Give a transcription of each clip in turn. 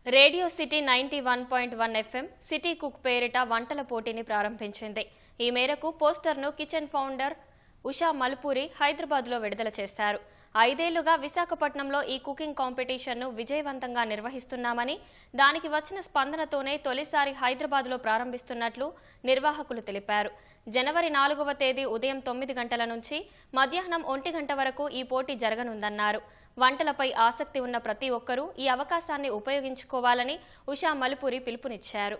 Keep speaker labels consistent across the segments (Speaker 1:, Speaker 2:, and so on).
Speaker 1: Radio city 91.1 FM city cook పేరిట వంటల పోటీని ప్రారంభించింది. ఈ మేరకు పోస్టర్ను కిచెన్ ఫౌండర్ ఉషా మల్పూరి హైదరాబాద్లో విడుదల చేశారు. 5 ఏళ్లుగా విశాఖపట్నంలో ఈ కుకింగ్ కాంపిటీషన్ను విజయవంతంగా నిర్వహిస్తున్నామని, దానికి వచ్చిన స్పందనతోనే తొలిసారి హైదరాబాద్లో ప్రారంభిస్తున్నట్లు నిర్వాహకులు తెలిపారు. జనవరి 4వ తేదీ ఉదయం 9 గంటల నుంచి మధ్యాహ్నం 1 గంట వరకు ఈ పోటీ జరగనుందన్నారు. వంటలపై ఆసక్తి ఉన్న ప్రతి ఒక్కరూ ఈ అవకాశాన్ని ఉపయోగించుకోవాలని ఉషా మల్పూరి పిలుపునిచ్చారు.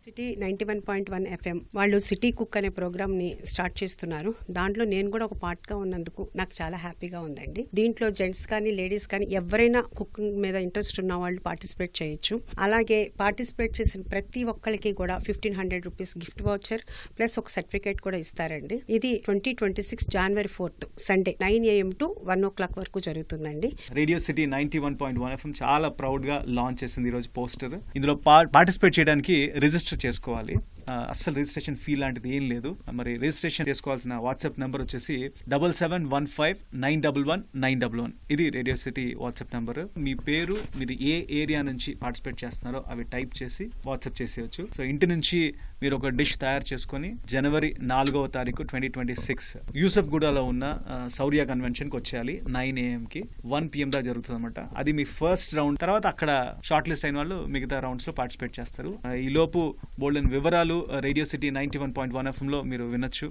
Speaker 2: సిటీ 91.1 FM వాళ్ళు సిటీ కుక్ అనే ప్రోగ్రామ్ ని స్టార్ట్ చేస్తున్నారు. దాంట్లో నేను కూడా ఒక పార్ట్ గా ఉన్నందుకు నాకు చాలా హ్యాపీగా ఉందండి. దీంట్లో జెంట్స్ కానీ లేడీస్ కానీ ఎవరైనా కుకింగ్ మీద ఇంట్రెస్ట్ ఉన్న వాళ్ళు పార్టిసిపేట్ చేయొచ్చు. అలాగే పార్టిసిపేట్ చేసిన ప్రతి ఒక్కరికి కూడా 1500 రూపీస్ గిఫ్ట్ వౌచర్ ప్లస్ ఒక సర్టిఫికేట్ కూడా ఇస్తారండి. ఇది 2026 జనవరి 4th Sunday 9 AM to 1 o'clock వరకు జరుగుతుందండి.
Speaker 3: రేడియో సిటీ 91.1 FM చాలా ప్రౌడ్ గా లాంచ్ చేసింది ఈ రోజు పోస్టర్. ఇందులో పార్టిసిపేట్ చేయడానికి రిజిస్టర్ చేసుకోవాలి. అస్సలు రిజిస్ట్రేషన్ ఫీ లాంటిది ఏం లేదు. మరి రిజిస్ట్రేషన్ చేసుకోవాల్సిన వాట్సాప్ నెంబర్ వచ్చేసి 7715911911. ఇది రేడియో సిటీ వాట్సాప్ నెంబర్. మీ పేరు, మీరు ఏ ఏరియా నుంచి పార్టిసిపేట్ చేస్తున్నారో అవి టైప్ చేసి వాట్సాప్ చేసేయచ్చు. సో ఇంటి నుంచి మీరు ఒక డిష్ తయారు చేసుకుని జనవరి 4వ తారీఖు 2026 యూసఫ్ గూడలో ఉన్న సౌర్య కన్వెన్షన్ కి వచ్చేయాలి. 9 AM కి 1 PM దాకా జరుగుతుంది అనమాట. అది మీ ఫస్ట్ రౌండ్. తర్వాత అక్కడ షార్ట్ లిస్ట్ అయిన వాళ్ళు మిగతా రౌండ్స్ లో పార్టిసిపేట్ చేస్తారు. ఈ లోపు బోల్డెన్ వివరాలు రేడియో సిటీ 91.1 FM లో మీరు వినొచ్చు.